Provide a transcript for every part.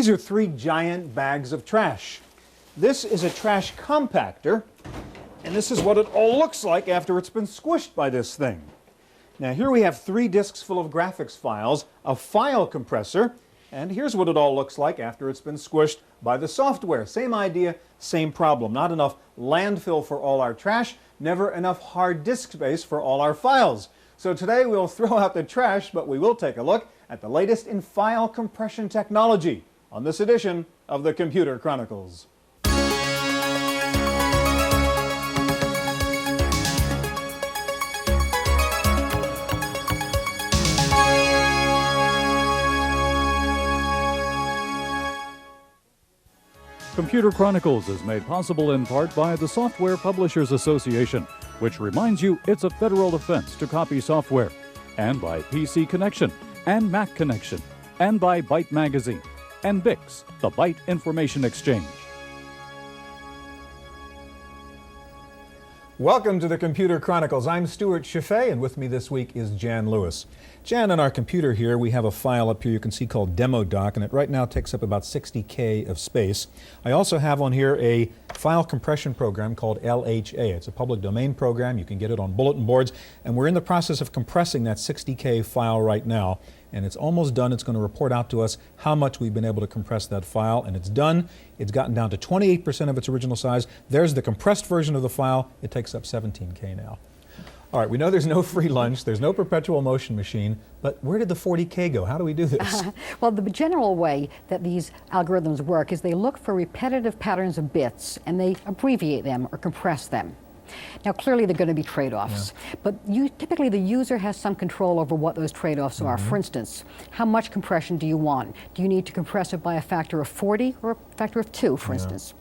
These are three giant bags of trash. This is a trash compactor, and this is what it all looks like after it's been squished by this thing. Now here we have 3 disks full of graphics files, a file compressor, and here's what it all looks like after it's been squished by the software. Same idea, same problem. Not enough landfill for all our trash, never enough hard disk space for all our files. So today we'll throw out the trash, but we will take a look at the latest in file compression technology on this edition of the Computer Chronicles. Computer Chronicles is made possible in part by the Software Publishers Association, which reminds you it's a federal offense to copy software, and by PC Connection and Mac Connection, and by Byte Magazine, and BIX, the Byte Information Exchange. Welcome to the Computer Chronicles. I'm Stuart Chaffee, and with me this week is Jan Lewis. Jan, on our computer here, we have a file up here you can see called Demo Doc, and it right now takes up about 60K of space. I also have on here a file compression program called LHA. It's a public domain program. You can get it on bulletin boards, and we're in the process of compressing that 60K file right now. And it's almost done. It's going to report out to us how much we've been able to compress that file, and it's done. It's gotten down to 28% of its original size. There's the compressed version of the file. It takes up 17K now. All right, we know there's no free lunch, there's no perpetual motion machine, but where did the 40K go? How do we do this? Well, the general way that these algorithms work is they look for repetitive patterns of bits, and they abbreviate them or compress them. Now, clearly, there are going to be trade-offs, but typically the user has some control over what those trade-offs are. For instance, how much compression do you want? Do you need to compress it by a factor of 40 or a factor of 2, for instance?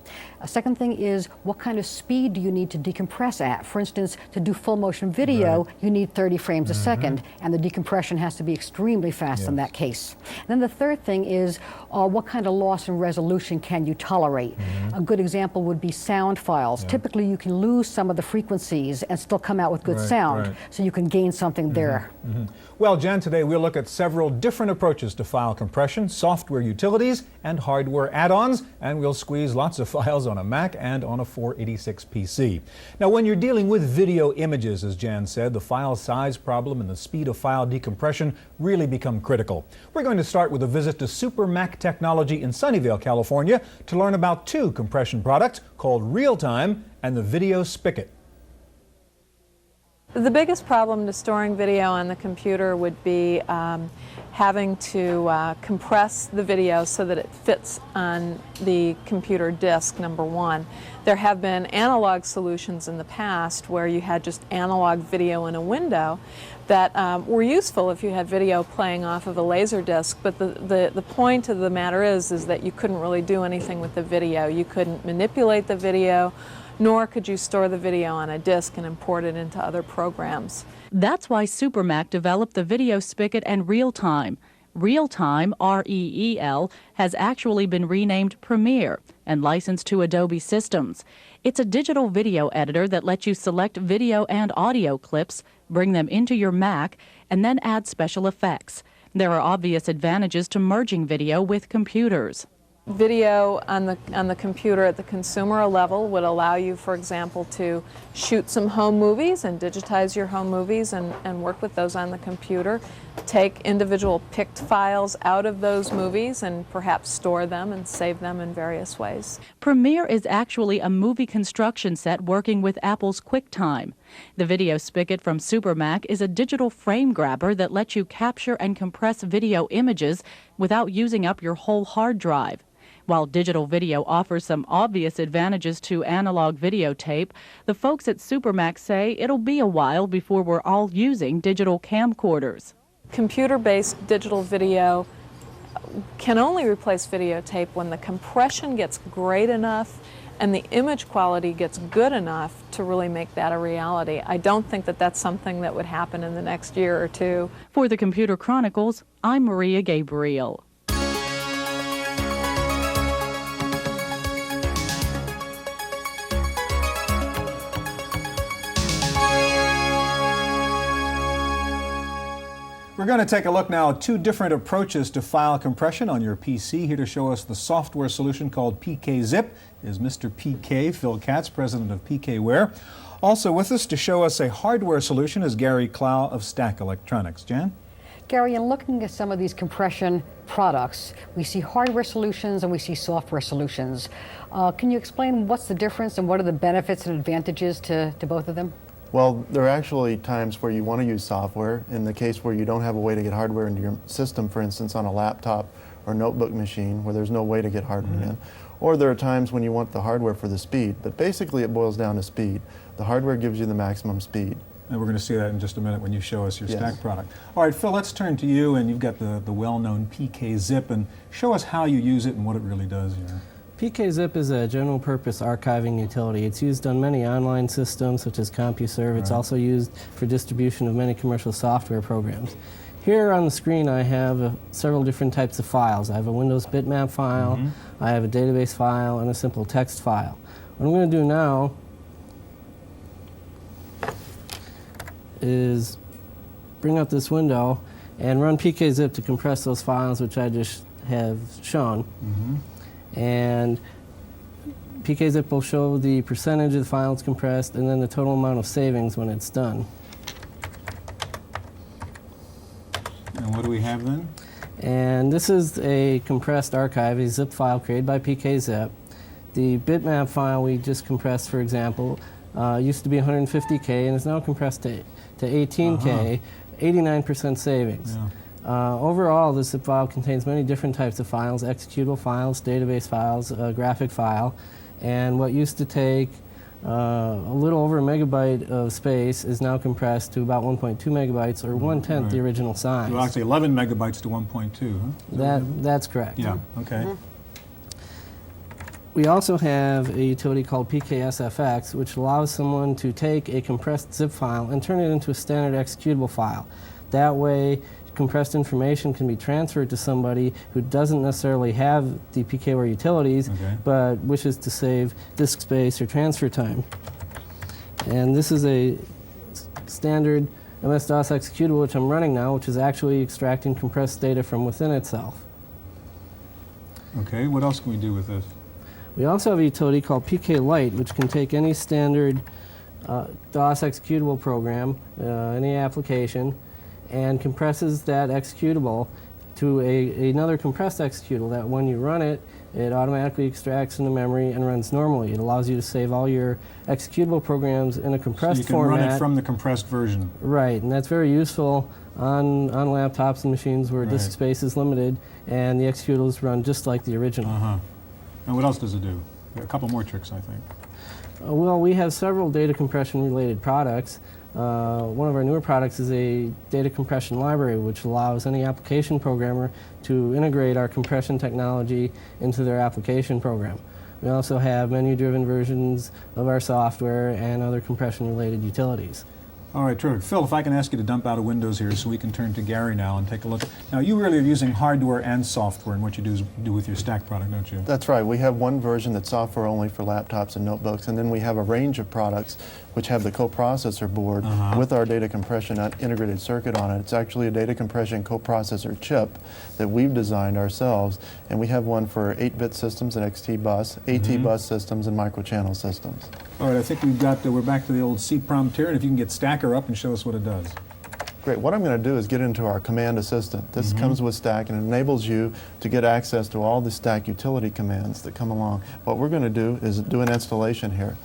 A second thing is, what kind of speed do you need to decompress at? For instance, to do full motion video, you need 30 frames a second, and the decompression has to be extremely fast in that case. And then the third thing is, what kind of loss in resolution can you tolerate? A good example would be sound files. Typically, you can lose some of the frequencies and still come out with good sound, so you can gain something there. Well, Jan, today we'll look at several different approaches to file compression, software utilities, and hardware add-ons, and we'll squeeze lots of files on a Mac and on a 486 PC. Now, when you're dealing with video images, as Jan said, the file size problem and the speed of file decompression really become critical. We're going to start with a visit to Super Mac Technology in Sunnyvale, California, to learn about 2 compression products called Realtime and the Video Spigot. The biggest problem to storing video on the computer would be having to compress the video so that it fits on the computer disk, number one. There have been analog solutions in the past where you had just analog video in a window that were useful if you had video playing off of a laser disc, but the point of the matter is that you couldn't really do anything with the video. You couldn't manipulate the video, nor could you store the video on a disk and import it into other programs. That's why SuperMac developed the Video Spigot and Realtime. Realtime, R-E-E-L, has actually been renamed Premiere and licensed to Adobe Systems. It's a digital video editor that lets you select video and audio clips, bring them into your Mac, and then add special effects. There are obvious advantages to merging video with computers. Video on the computer at the consumer level would allow you, for example, to shoot some home movies and digitize your home movies and work with those on the computer. Take individual picked files out of those movies and perhaps store them and save them in various ways. Premiere is actually a movie construction set working with Apple's QuickTime. The Video Spigot from SuperMac is a digital frame grabber that lets you capture and compress video images without using up your whole hard drive. While digital video offers some obvious advantages to analog videotape, the folks at SuperMac say it'll be a while before we're all using digital camcorders. Computer-based digital video can only replace videotape when the compression gets great enough and the image quality gets good enough to really make that a reality. I don't think that that's something that would happen in the next year or two. For the Computer Chronicles, I'm Maria Gabriel. We're going to take a look now at two different approaches to file compression on your PC. Here to show us the software solution called PKZip is Mr. PK, Phil Katz, president of PKware. Also with us to show us a hardware solution is Gary Clow of Stack Electronics. Jan? Gary, in looking at some of these compression products, we see hardware solutions and we see software solutions. Can you explain what's the difference and what are the benefits and advantages to both of them? Well, there are actually times where you want to use software. In the case where you don't have a way to get hardware into your system, for instance, on a laptop or notebook machine where there's no way to get hardware in. Or there are times when you want the hardware for the speed. But basically it boils down to speed. The hardware gives you the maximum speed. And we're going to see that in just a minute when you show us your Yes. Stack product. All right, Phil, let's turn to you, and you've got the well-known PKZip, and show us how you use it and what it really does here. PKZip is a general-purpose archiving utility. It's used on many online systems, such as CompuServe. It's also used for distribution of many commercial software programs. Here on the screen, I have several different types of files. I have a Windows bitmap file, I have a database file, and a simple text file. What I'm going to do now is bring up this window and run PKZip to compress those files, which I just have shown. And PKZip will show the percentage of the files compressed and then the total amount of savings when it's done. And what do we have then? And this is a compressed archive, a zip file created by PKZip. The bitmap file we just compressed, for example, used to be 150K and is now compressed to 18K, 89% savings. Overall, the zip file contains many different types of files: executable files, database files, a graphic file, and what used to take a little over a megabyte of space is now compressed to about 1.2 megabytes, or 1/10 the original size. Well, actually 11 megabytes to 1.2, huh? That's correct. Yeah, okay. We also have a utility called PKSFX, which allows someone to take a compressed zip file and turn it into a standard executable file. That way, compressed information can be transferred to somebody who doesn't necessarily have the PKware utilities, but wishes to save disk space or transfer time. And this is a standard MS-DOS executable which I'm running now, which is actually extracting compressed data from within itself. Okay, what else can we do with this? We also have a utility called PKLite, which can take any standard DOS executable program, any application, and compresses that executable to another compressed executable that when you run it, it automatically extracts into memory and runs normally. It allows you to save all your executable programs in a compressed format. So you can run it from the compressed version. Right, and that's very useful on laptops and machines where disk space is limited, and the executables run just like the original. And what else does it do? A couple more tricks, I think. Well, we have several data compression related products. One of our newer products is a data compression library, which allows any application programmer to integrate our compression technology into their application program. We also have menu-driven versions of our software and other compression-related utilities. All right, terrific. Phil, if I can ask you to dump out of Windows here so we can turn to Gary now and take a look. Now, you really are using hardware and software in what you do with your Stack product, don't you? That's right. We have one version that's software only for laptops and notebooks, and then we have a range of products which have the coprocessor board with our data compression integrated circuit on it. It's actually a data compression coprocessor chip that we've designed ourselves, and we have one for 8-bit systems and XT bus, AT bus systems, and microchannel systems. All right, I think we're back to the old C prompt here, and if you can get Stacker up and show us what it does. Great. What I'm going to do is get into our command assistant. This comes with Stack and enables you to get access to all the Stack utility commands that come along. What we're going to do is do an installation here.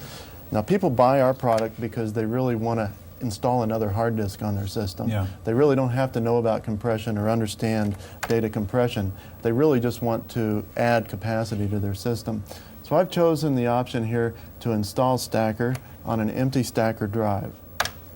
Now, people buy our product because they really want to install another hard disk on their system. They really don't have to know about compression or understand data compression. They really just want to add capacity to their system. So I've chosen the option here to install Stacker on an empty Stacker drive,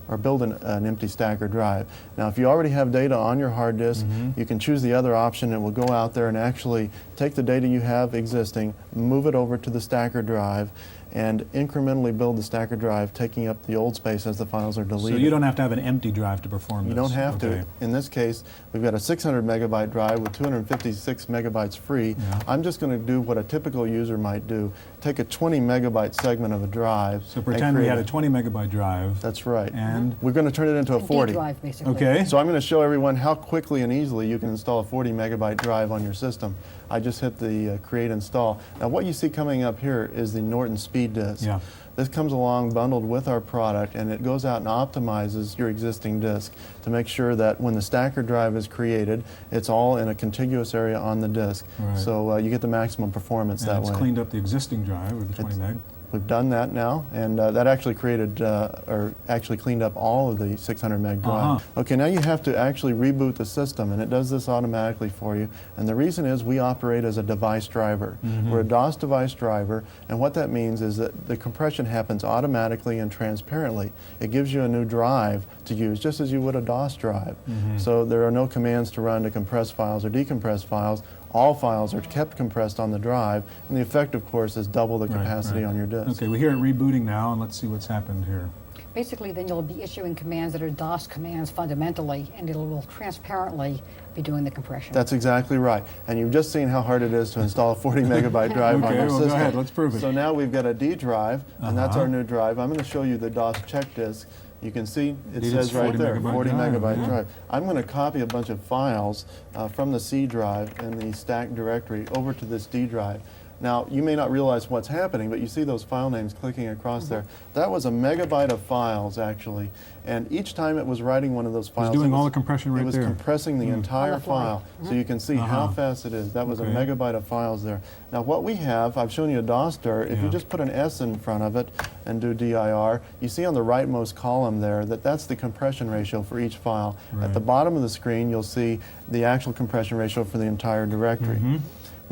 or build an empty Stacker drive. Now, if you already have data on your hard disk, you can choose the other option. It will go out there and actually take the data you have existing, move it over to the Stacker drive, and incrementally build the stacker drive, taking up the old space as the files are deleted. So you don't have to have an empty drive to perform this? You don't have okay. to. In this case, we've got a 600 megabyte drive with 256 megabytes free. Yeah. I'm just going to do what a typical user might do. Take a 20 megabyte segment of a drive. So pretend we had a 20 megabyte drive. That's right. And we're going to turn it into a 40. D drive, basically. okay. So I'm going to show everyone how quickly and easily you can install a 40 megabyte drive on your system. I just hit the create install. Now what you see coming up here is the Norton Speed Disk. Yeah. This comes along bundled with our product, and it goes out and optimizes your existing disk to make sure that when the stacker drive is created, it's all in a contiguous area on the disk. Right. So you get the maximum performance And that it's way. cleaned up the existing drive with the 20 meg. We've done that now, and that actually created, or actually cleaned up all of the 600 meg drive. Okay, now you have to actually reboot the system, and it does this automatically for you. And the reason is we operate as a device driver. We're a DOS device driver, and what that means is that the compression happens automatically and transparently. It gives you a new drive to use, just as you would a DOS drive. So there are no commands to run to compress files or decompress files. All files are kept compressed on the drive, and the effect, of course, is double the capacity on your disk. Okay, we hear it rebooting now, and let's see what's happened here. Basically, then you'll be issuing commands that are DOS commands fundamentally, and it will transparently be doing the compression. That's exactly right. And you've just seen how hard it is to install a 40 megabyte drive on your well, system. go ahead, let's prove it. So now we've got a D drive, and that's our new drive. I'm going to show you the DOS check disk. You can see it says right there, 40 megabyte drive. I'm going to copy a bunch of files from the C drive and the stack directory over to this D drive. Now, you may not realize what's happening, but you see those file names clicking across there. That was a megabyte of files, actually. And each time it was writing one of those files, It was doing all the compression right there. It was compressing the entire file, so you can see how fast it is. That was a megabyte of files there. Now, what we have, I've shown you a DOS dir. If you just put an S in front of it and do dir, you see on the rightmost column there that that's the compression ratio for each file. At the bottom of the screen, you'll see the actual compression ratio for the entire directory.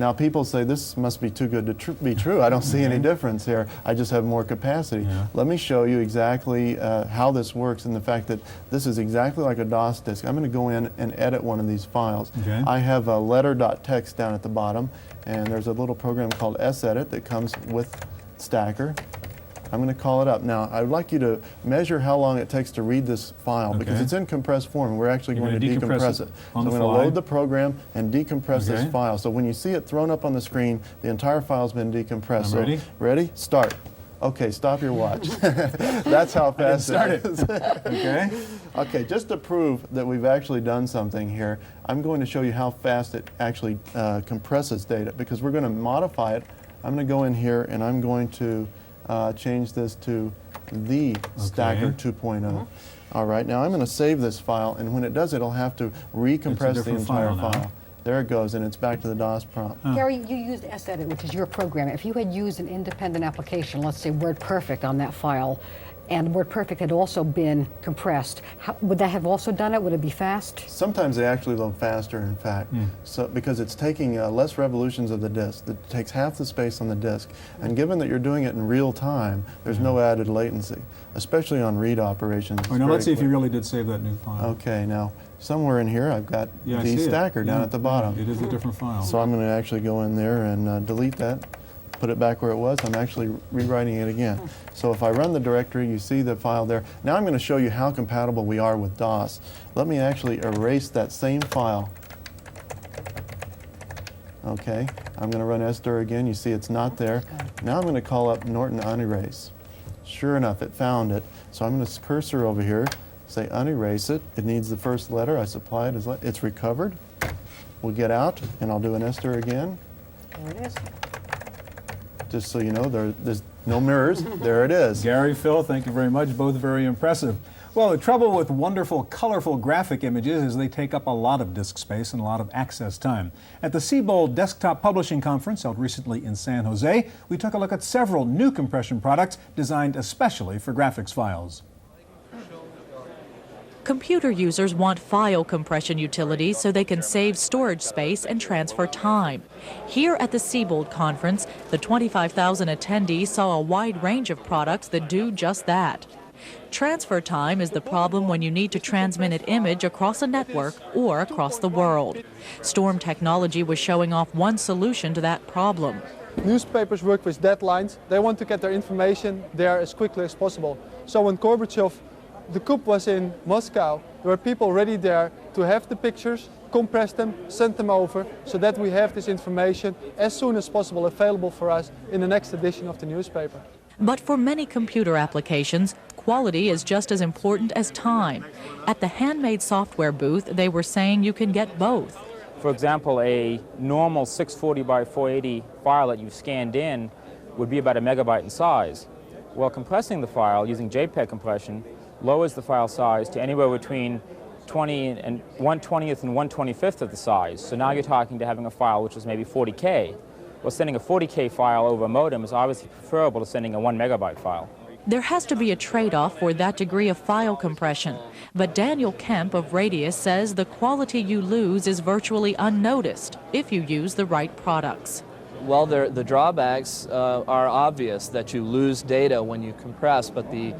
Now people say this must be too good to be true. I don't see any difference here. I just have more capacity. Let me show you exactly how this works, and the fact that this is exactly like a DOS disk. I'm going to go in and edit one of these files. I have a letter.txt down at the bottom, and there's a little program called sedit that comes with Stacker. I'm going to call it up. Now, I'd like you to measure how long it takes to read this file, because it's in compressed form, and we're actually going to decompress it. So I'm going to load the program and decompress this file. So when you see it thrown up on the screen, the entire file's been decompressed. Ready? So, ready? Start. Okay, stop your watch. That's how fast it is. Okay, just to prove that we've actually done something here, I'm going to show you how fast it actually compresses data, because we're going to modify it. I'm going to go in here, and I'm going to change this to the Stacker 2.0. All right, now I'm going to save this file, and when it does, it'll have to recompress the entire file. There it goes, and it's back to the DOS prompt. Gary, you used sedit, which is your program. If you had used an independent application, let's say WordPerfect on that file, and WordPerfect had also been compressed, would that have also done it? Would it be fast? Sometimes they actually load faster, in fact, so because it's taking less revolutions of the disk. It takes half the space on the disk, and given that you're doing it in real time, there's no added latency, especially on read operations. Now let's see if you really did save that new file. Okay, now somewhere in here I've got the Stacker down at the bottom. It is a different file. So I'm going to actually go in there and delete that. Put it back where it was. I'm actually rewriting it again. So if I run the directory, you see the file there. Now I'm going to show you how compatible we are with DOS. Let me actually erase that same file. Okay, I'm going to run sdir again. You see it's not there. Now I'm going to call up Norton unerase. Sure enough, it found it. So I'm going to cursor over here, say unerase it. It needs the first letter. I supply it as it's recovered. We'll get out, and I'll do an sdir again. There it is. Just so you know, there's no mirrors. There it is. Gary, Phil, thank you very much. Both very impressive. Well, the trouble with wonderful, colorful graphic images is they take up a lot of disk space and a lot of access time. At the Siebold Desktop Publishing Conference held recently in San Jose, we took a look at several new compression products designed especially for graphics files. Computer users want file compression utilities so they can save storage space and transfer time. Here at the Siebold Conference, the 25,000 attendees saw a wide range of products that do just that. Transfer time is the problem when you need to transmit an image across a network or across the world. Storm Technology was showing off one solution to that problem. newspapers work with deadlines. They want to get their information there as quickly as possible. So when Gorbachev, the coup was in Moscow, there were people ready there to have the pictures, compress them, send them over, so that we have this information as soon as possible available for us in the next edition of the newspaper. But for many computer applications, quality is just as important as time. At the Handmade Software booth, they were saying you can get both. For example, a normal 640 by 480 file that you've scanned in would be about a megabyte in size. Well, compressing the file using JPEG compression lowers the file size to anywhere between 1/20th and 1/25th of the size. So now you're talking to having a file which is maybe 40K. Well, sending a 40K file over a modem is obviously preferable to sending a 1 megabyte file. There has to be a trade-off for that degree of file compression. But Daniel Kemp of Radius says the quality you lose is virtually unnoticed if you use the right products. Well, the drawbacks are obvious, that you lose data when you compress, but the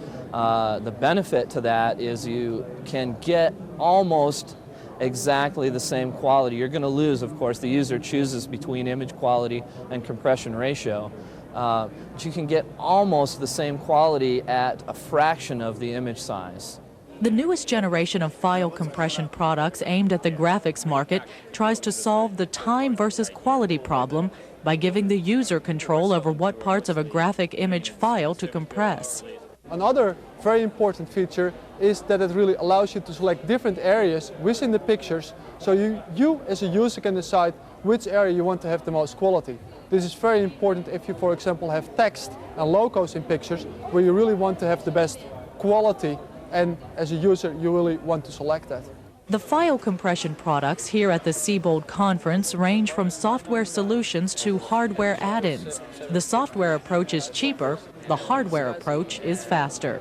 benefit to that is you can get almost exactly the same quality. You're going to lose, of course, the user chooses between image quality and compression ratio, but you can get almost the same quality at a fraction of the image size. The newest generation of file compression products aimed at the graphics market tries to solve the time versus quality problem by giving the user control over what parts of a graphic image file to compress. Another very important feature is that it really allows you to select different areas within the pictures, so you as a user can decide which area you want to have the most quality. This is very important if you, for example, have text and logos in pictures where you really want to have the best quality, and as a user you really want to select that. The file compression products here at the Siebold conference range from software solutions to hardware add-ins. The software approach is cheaper, the hardware approach is faster.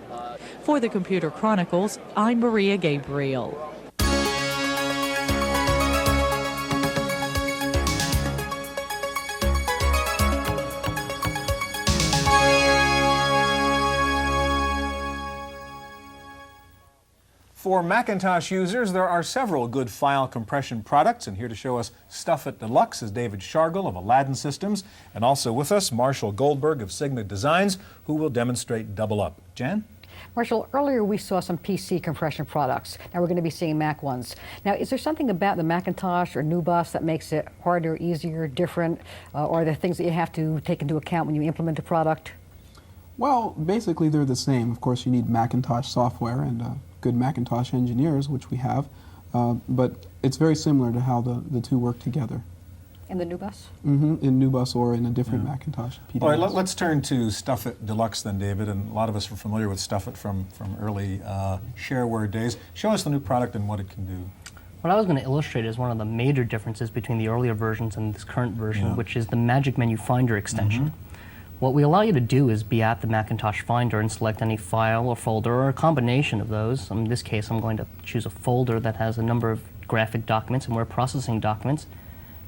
For the Computer Chronicles, I'm Maria Gabriel. For Macintosh users, there are several good file compression products, and here to show us Stuff It Deluxe is David Shargill of Aladdin Systems, and also with us, Marshall Goldberg of Sigma Designs, who will demonstrate Double Up. Jan? Marshall, earlier we saw some PC compression products. Now we're going to be seeing Mac ones. Now, is there something about the Macintosh or NuBus that makes it harder, easier, different, or are there things that you have to take into account when you implement a product? Well, basically they're the same. Of course, you need Macintosh software and good Macintosh engineers, which we have, but it's very similar to how the two work together. In the NuBus? Mm-hmm, in NuBus or in a different Macintosh PDS. All right, let's turn to Stuff It Deluxe then, David, and a lot of us are familiar with Stuff It from early shareware days. Show us the new product and what it can do. What I was going to illustrate is one of the major differences between the earlier versions and this current version, which is the Magic Menu Finder extension. What we allow you to do is be at the Macintosh Finder and select any file or folder or a combination of those. In this case, I'm going to choose a folder that has a number of graphic documents and word processing documents,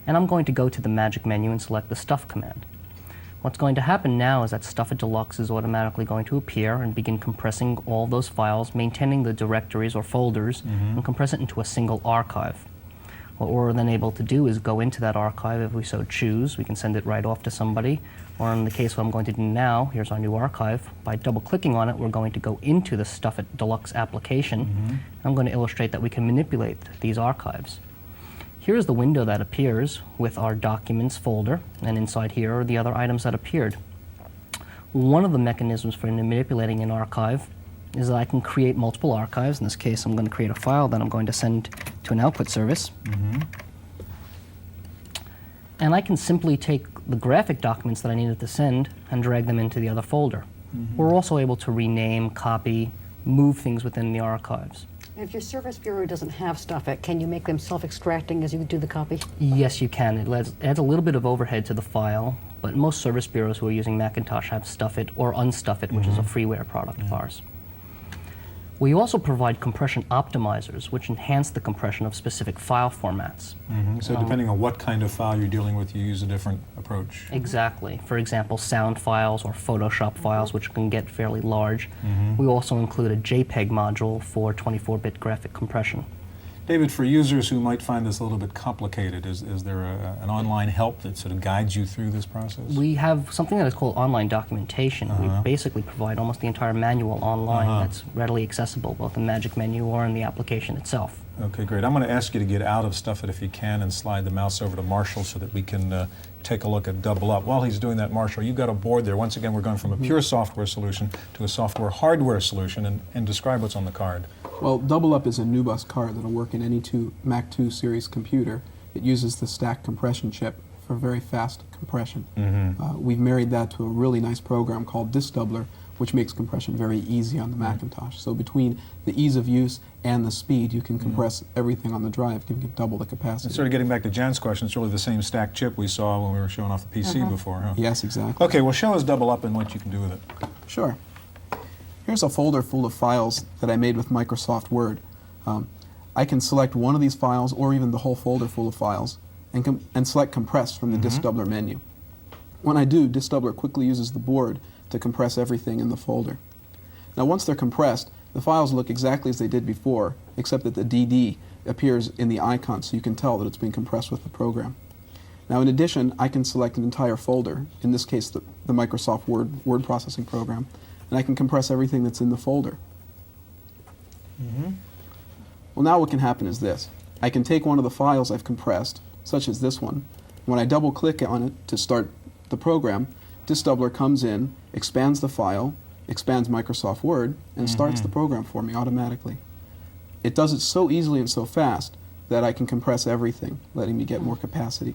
and I'm going to go to the Magic Menu and select the Stuff command. What's going to happen now is that Stuff It Deluxe is automatically going to appear and begin compressing all those files, maintaining the directories or folders, and compress it into a single archive. What we're then able to do is go into that archive if we so choose. We can send it right off to somebody. Or in the case what I'm going to do now, here's our new archive. By double-clicking on it, we're going to go into the Stuff It Deluxe application. I'm going to illustrate that we can manipulate these archives. Here's the window that appears with our Documents folder, and inside here are the other items that appeared. One of the mechanisms for manipulating an archive is that I can create multiple archives. In this case, I'm going to create a file that I'm going to send to an output service. And I can simply take the graphic documents that I needed to send and drag them into the other folder. We're also able to rename, copy, move things within the archives. If your service bureau doesn't have Stuff It, can you make them self-extracting as you do the copy? Yes, you can. It adds a little bit of overhead to the file, but most service bureaus who are using Macintosh have Stuff It or Unstuff It, which is a freeware product of ours. We also provide compression optimizers, which enhance the compression of specific file formats. So depending on what kind of file you're dealing with, you use a different approach. Exactly. For example, sound files or Photoshop files, which can get fairly large. We also include a JPEG module for 24-bit graphic compression. David, for users who might find this a little bit complicated, is there an online help that sort of guides you through this process? We have something that is called online documentation. We basically provide almost the entire manual online that's readily accessible, both in Magic Menu or in the application itself. Okay, great. I'm going to ask you to get out of Stuff It if you can and slide the mouse over to Marshall so that we can take a look at Double Up. While he's doing that, Marshall, you've got a board there. Once again, we're going from a pure software solution to a software hardware solution, and describe what's on the card. Well, Double Up is a NuBus card that'll work in any Mac 2 series computer. It uses the stack compression chip for very fast compression. We've married that to a really nice program called Disk Doubler, which makes compression very easy on the Macintosh. So between the ease of use and the speed, you can compress everything on the drive, can get double the capacity. And sort of getting back to Jan's question, it's really the same stack chip we saw when we were showing off the PC before, huh? Yes, exactly. Okay, well, show us Double Up and what you can do with it. Sure. Here's a folder full of files that I made with Microsoft Word. I can select one of these files or even the whole folder full of files and select Compress from the Disk Doubler menu. When I do, Disk Doubler quickly uses the board to compress everything in the folder. Now once they're compressed, the files look exactly as they did before, except that the DD appears in the icon so you can tell that it's been compressed with the program. Now in addition, I can select an entire folder, in this case the Microsoft Word processing program, and I can compress everything that's in the folder. Well, now what can happen is this. I can take one of the files I've compressed, such as this one. When I double click on it to start the program, Disk Doubler comes in, expands the file, expands Microsoft Word, and starts the program for me automatically. It does it so easily and so fast that I can compress everything, letting me get more capacity.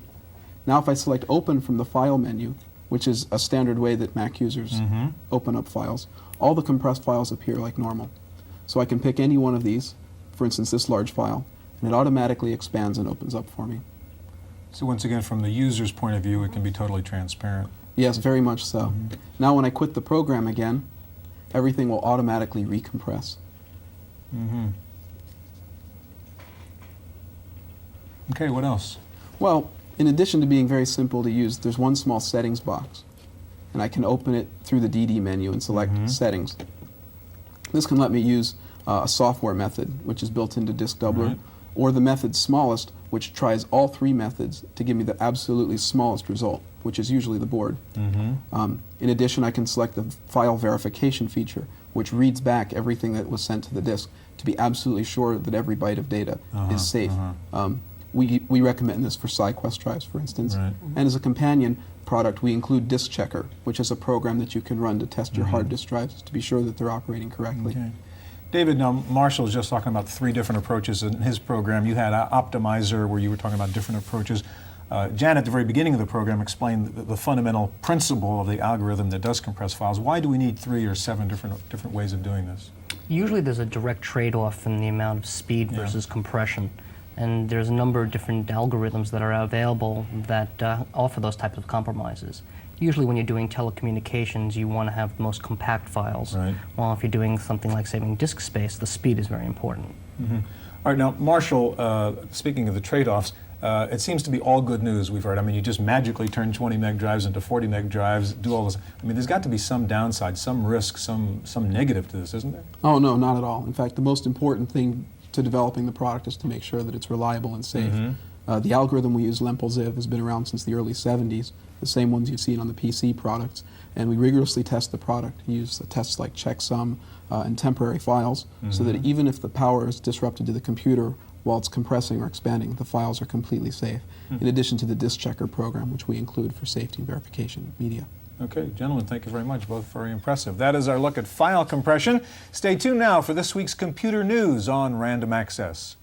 Now if I select Open from the File menu, which is a standard way that Mac users open up files, all the compressed files appear like normal. So I can pick any one of these, for instance this large file, and it automatically expands and opens up for me. So once again, from the user's point of view, it can be totally transparent. Yes, very much so. Now when I quit the program again, everything will automatically recompress. Okay, what else? Well, in addition to being very simple to use, there's one small settings box. And I can open it through the DD menu and select Settings. This can let me use a software method, which is built into Disk Doubler, or the method smallest, which tries all three methods to give me the absolutely smallest result, which is usually the board. In addition, I can select the file verification feature, which reads back everything that was sent to the disk to be absolutely sure that every byte of data is safe. We recommend this for SciQuest drives, for instance. And as a companion product, we include Disk Checker, which is a program that you can run to test your hard disk drives to be sure that they're operating correctly. David, now Marshall was just talking about 3 different approaches in his program. You had Optimizer, where you were talking about different approaches. Jan, at the very beginning of the program, explained the fundamental principle of the algorithm that does compress files. Why do we need 3 or 7 different ways of doing this? Usually there's a direct trade-off in the amount of speed versus compression. And there's a number of different algorithms that are available that offer those types of compromises. Usually when you're doing telecommunications, you want to have the most compact files. While if you're doing something like saving disk space, the speed is very important. All right, now Marshall, speaking of the trade-offs, it seems to be all good news we've heard. I mean, you just magically turn 20 meg drives into 40 meg drives, do all this. I mean, there's got to be some downside, some risk, some negative to this, isn't there? Oh, no, not at all. In fact, the most important thing to developing the product is to make sure that it's reliable and safe. The algorithm we use, Lempel-Ziv, has been around since the early 70s, the same ones you've seen on the PC products, and we rigorously test the product. We use tests like checksum and temporary files, so that even if the power is disrupted to the computer while it's compressing or expanding, the files are completely safe, in addition to the Disk Checker program, which we include for safety and verification of media. Okay, gentlemen, thank you very much. Both very impressive. That is our look at file compression. Stay tuned now for this week's computer news on Random Access.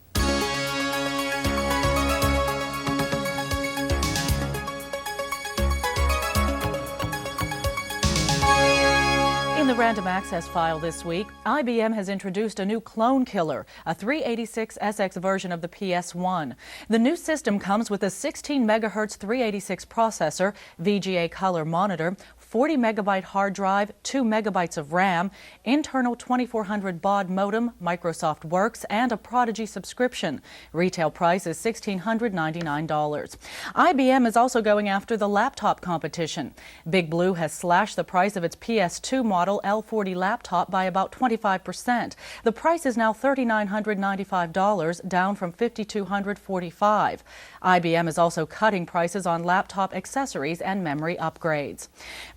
In the Random Access file this week, IBM has introduced a new clone killer, a 386SX version of the PS1. The new system comes with a 16 MHz 386 processor, VGA color monitor, 40 megabyte hard drive, 2 megabytes of RAM, internal 2400 baud modem, Microsoft Works, and a Prodigy subscription. Retail price is $1,699. IBM is also going after the laptop competition. Big Blue has slashed the price of its PS2 model L40 laptop by about 25%. The price is now $3,995, down from $5,245. IBM is also cutting prices on laptop accessories and memory upgrades.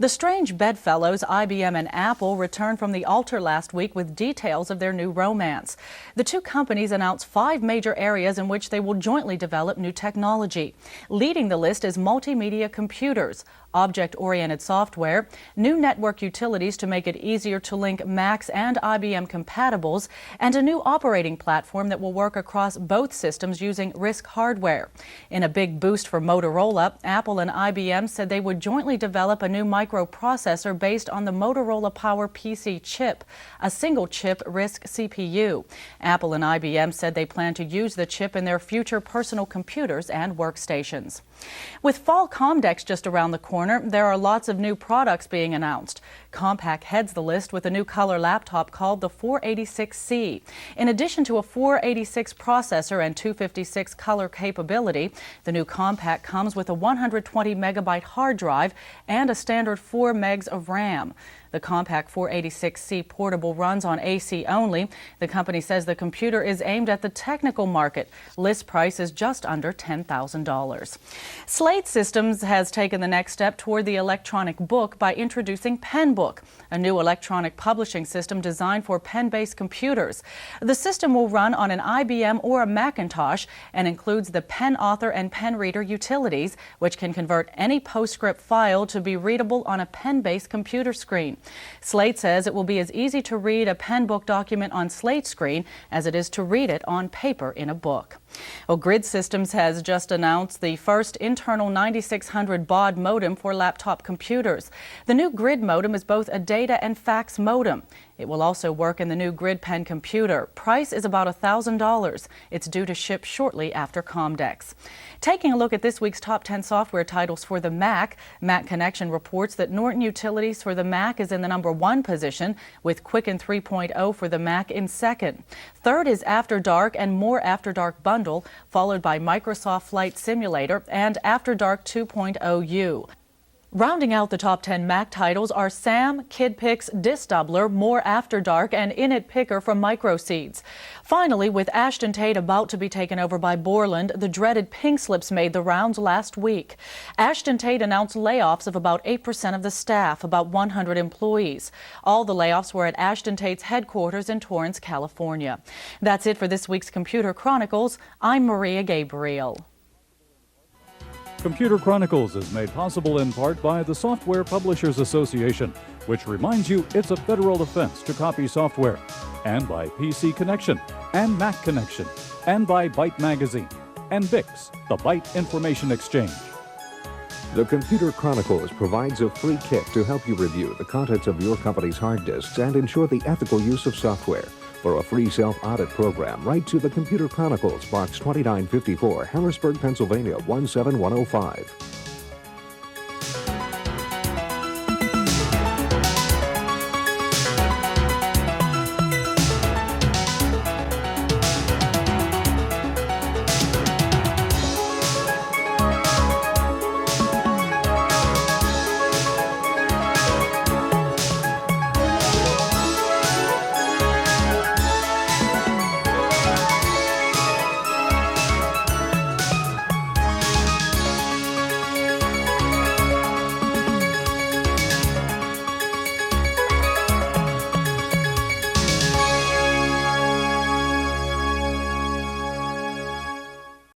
The strange bedfellows IBM and Apple returned from the altar last week with details of their new romance. The two companies announced 5 major areas in which they will jointly develop new technology. Leading the list is multimedia computers, object-oriented software, new network utilities to make it easier to link Macs and IBM compatibles, and a new operating platform that will work across both systems using RISC hardware. In a big boost for Motorola, Apple and IBM said they would jointly develop a new microprocessor based on the Motorola Power PC chip, a single-chip RISC CPU. Apple and IBM said they plan to use the chip in their future personal computers and workstations. With fall Comdex just around the corner, there are lots of new products being announced. Compaq heads the list with a new color laptop called the 486C. In addition to a 486 processor and 256 color capability, the new Compaq comes with a 120 megabyte hard drive and a standard 4 megs of RAM. The Compaq 486C portable runs on AC only. The company says the computer is aimed at the technical market. List price is just under $10,000. Slate Systems has taken the next step toward the electronic book by introducing PenBook, a new electronic publishing system designed for pen-based computers. The system will run on an IBM or a Macintosh and includes the Pen Author and Pen Reader utilities, which can convert any PostScript file to be readable on a pen-based computer screen. Slate says it will be as easy to read a PenBook document on Slate screen as it is to read it on paper in a book. Well, Grid Systems has just announced the first internal 9600 baud modem for laptop computers. The new Grid modem is both a data and fax modem. It will also work in the new Grid Pen computer. Price is about $1,000. It's due to ship shortly after Comdex. Taking a look at this week's top 10 software titles for the Mac, Mac Connection reports that Norton Utilities for the Mac is in the number 1 position, with Quicken 3.0 for the Mac in second. Third is After Dark and More After Dark Bundle, followed by Microsoft Flight Simulator and After Dark 2.0U. Rounding out the top 10 Mac titles are Sam, KidPix, Disk Doubler, More After Dark, and Init Picker from Microseeds. Finally, with Ashton Tate about to be taken over by Borland, the dreaded pink slips made the rounds last week. Ashton Tate announced layoffs of about 8% of the staff, about 100 employees. All the layoffs were at Ashton Tate's headquarters in Torrance, California. That's it for this week's Computer Chronicles. I'm Maria Gabriel. Computer Chronicles is made possible in part by the Software Publishers Association, which reminds you it's a federal offense to copy software, and by PC Connection and Mac Connection, and by Byte Magazine, and Bix, the Byte Information Exchange. The Computer Chronicles provides a free kit to help you review the contents of your company's hard disks and ensure the ethical use of software. For a free self-audit program, write to the Computer Chronicles, Box 2954, Harrisburg, Pennsylvania 17105.